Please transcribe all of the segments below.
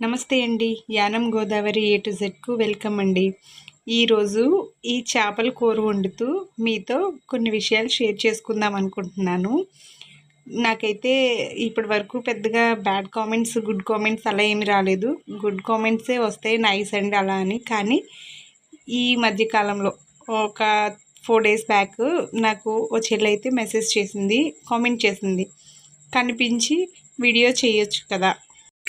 నమస్తే అండి. Yanam Godavari A to జెడ్కు welcome అండి. ఈరోజు ఈ చేపల కూర వండుతూ మీతో కొన్ని విషయాలు షేర్ చేసుకుందాం అనుకుంటున్నాను. నాకైతే ఇప్పటి వరకు పెద్దగా బ్యాడ్ కామెంట్స్, గుడ్ కామెంట్స్ అలా ఏమి రాలేదు. గుడ్ కామెంట్సే వస్తాయి, నైస్ అండి అలా అని. కానీ ఈ మధ్యకాలంలో ఒక 4 డేస్ బ్యాక్ నాకు ఓ చెల్లైతే మెసేజ్ చేసింది, కామెంట్ చేసింది. కనిపించి వీడియో చేయొచ్చు కదా,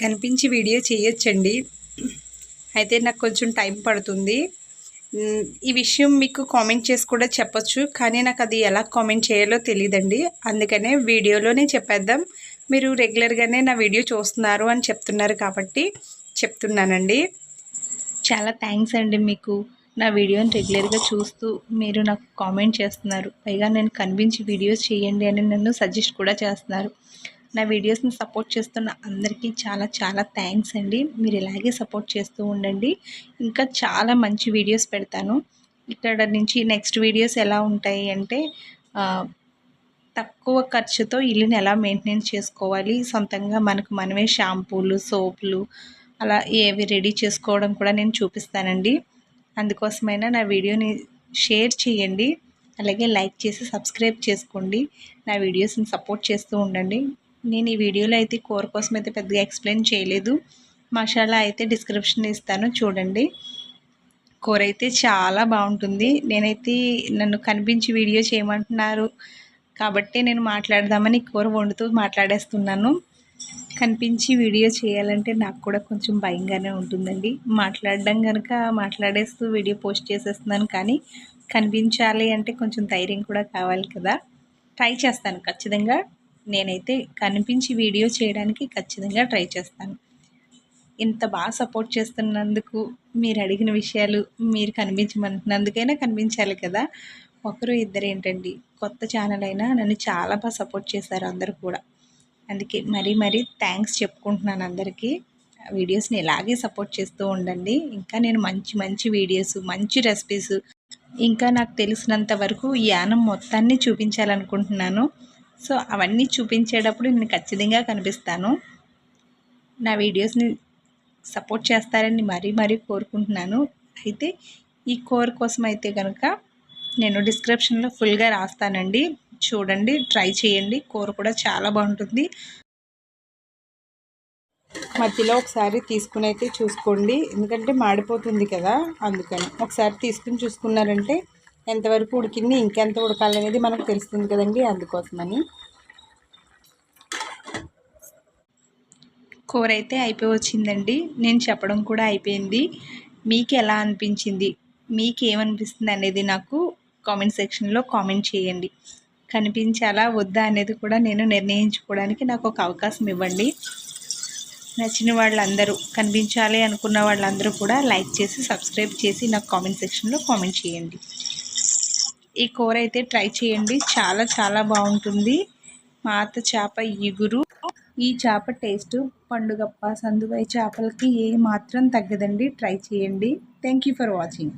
కనిపించి వీడియో చేయొచ్చండి, అయితే నాకు కొంచెం టైం పడుతుంది. ఈ విషయం మీకు కామెంట్ చేసి కూడా చెప్పొచ్చు, కానీ నాకు అది ఎలా కామెంట్ చేయాలో తెలియదండి. అందుకనే వీడియోలోనే చెప్పేద్దాం. మీరు రెగ్యులర్గానే నా వీడియో చూస్తున్నారు అని చెప్తున్నారు కాబట్టి చెప్తున్నానండి. చాలా థ్యాంక్స్ అండి. మీకు నా వీడియోని రెగ్యులర్గా చూస్తూ మీరు నాకు కామెంట్ చేస్తున్నారు. పైగా నేను కనిపించి వీడియోస్ చేయండి అని నన్ను సజెస్ట్ కూడా చేస్తున్నారు. నా వీడియోస్ని సపోర్ట్ చేస్తున్న అందరికీ చాలా చాలా థ్యాంక్స్ అండి. మీరు ఇలాగే సపోర్ట్ చేస్తూ ఉండండి. ఇంకా చాలా మంచి వీడియోస్ పెడతాను. ఇక్కడ నుంచి నెక్స్ట్ వీడియోస్ ఎలా ఉంటాయి అంటే తక్కువ ఖర్చుతో ఇల్లుని ఎలా మెయింటెనెన్స్ చేసుకోవాలి, సొంతంగా మనకు మనమే షాంపూలు, సోపులు అలా ఏవి రెడీ చేసుకోవడం కూడా నేను చూపిస్తానండి. అందుకోసమైనా నా వీడియోని షేర్ చేయండి, అలాగే లైక్ చేసి సబ్స్క్రైబ్ చేసుకోండి. నా వీడియోస్ని సపోర్ట్ చేస్తూ ఉండండి. నేను ఈ వీడియోలో అయితే కూర కోసం అయితే పెద్దగా ఎక్స్ప్లెయిన్ చేయలేదు. మసాలా అయితే డిస్క్రిప్షన్ ఇస్తాను, చూడండి. కూర అయితే చాలా బాగుంటుంది. నేనైతే నన్ను కనిపించి వీడియో చేయమంటున్నారు కాబట్టి నేను మాట్లాడదామని కూర వండుతూ మాట్లాడేస్తున్నాను. కనిపించి వీడియో చేయాలంటే నాకు కూడా కొంచెం భయంగానే ఉంటుందండి. మాట్లాడడం కనుక మాట్లాడేస్తూ వీడియో పోస్ట్ చేసేస్తున్నాను, కానీ కనిపించాలి అంటే కొంచెం ధైర్యం కూడా కావాలి కదా. ట్రై చేస్తాను ఖచ్చితంగా. నేనైతే కనిపించి వీడియో చేయడానికి ఖచ్చితంగా ట్రై చేస్తాను. ఇంత బాగా సపోర్ట్ చేస్తున్నందుకు, మీరు అడిగిన విషయాలు మీరు కనిపించమంటున్నందుకైనా కనిపించాలి కదా. ఒకరు ఇద్దరు ఏంటండి, కొత్త ఛానల్ అయినా నన్ను చాలా బాగా సపోర్ట్ చేశారు అందరూ కూడా. అందుకే మరీ థ్యాంక్స్ చెప్పుకుంటున్నాను అందరికీ. వీడియోస్ని ఇలాగే సపోర్ట్ చేస్తూ ఉండండి. ఇంకా నేను మంచి వీడియోస్, మంచి రెసిపీస్, ఇంకా నాకు తెలిసినంత వరకు యానం మొత్తాన్ని చూపించాలనుకుంటున్నాను. సో అవన్నీ చూపించేటప్పుడు నేను ఖచ్చితంగా కనిపిస్తాను. నా వీడియోస్ని సపోర్ట్ చేస్తారని మరీ కోరుకుంటున్నాను. అయితే ఈ కూర కోసం అయితే కనుక నేను డిస్క్రిప్షన్లో ఫుల్గా రాస్తానండి, చూడండి, ట్రై చేయండి. కూర కూడా చాలా బాగుంటుంది. మధ్యలో ఒకసారి తీసుకుని అయితే చూసుకోండి, ఎందుకంటే మాడిపోతుంది కదా. అందుకని ఒకసారి తీసుకుని చూసుకున్నారంటే ఎంతవరకు ఉడికింది, ఇంకెంత ఉడకాలనేది మనకు తెలుస్తుంది కదండి. అందుకోసమని కూర అయితే అయిపోయి వచ్చిందండి. నేను చెప్పడం కూడా అయిపోయింది. మీకు ఎలా అనిపించింది, మీకు ఏమనిపిస్తుంది అనేది నాకు కామెంట్ సెక్షన్లో కామెంట్ చేయండి. కనిపించాలా వద్దా అనేది కూడా నేను నిర్ణయించుకోవడానికి నాకు ఒక అవకాశం ఇవ్వండి. నచ్చిన వాళ్ళందరూ, కనిపించాలి అనుకున్న వాళ్ళందరూ కూడా లైక్ చేసి సబ్స్క్రైబ్ చేసి నాకు కామెంట్ సెక్షన్లో కామెంట్ చేయండి. ఈ కూర అయితే ట్రై చేయండి, చాలా చాలా బాగుంటుంది. మాత చేప ఇగురు. ఈ చేప టేస్ట్ పండుగప్ప, సందువై చేపలకి ఏ మాత్రం తగ్గదండి. ట్రై చేయండి. Thank you for watching.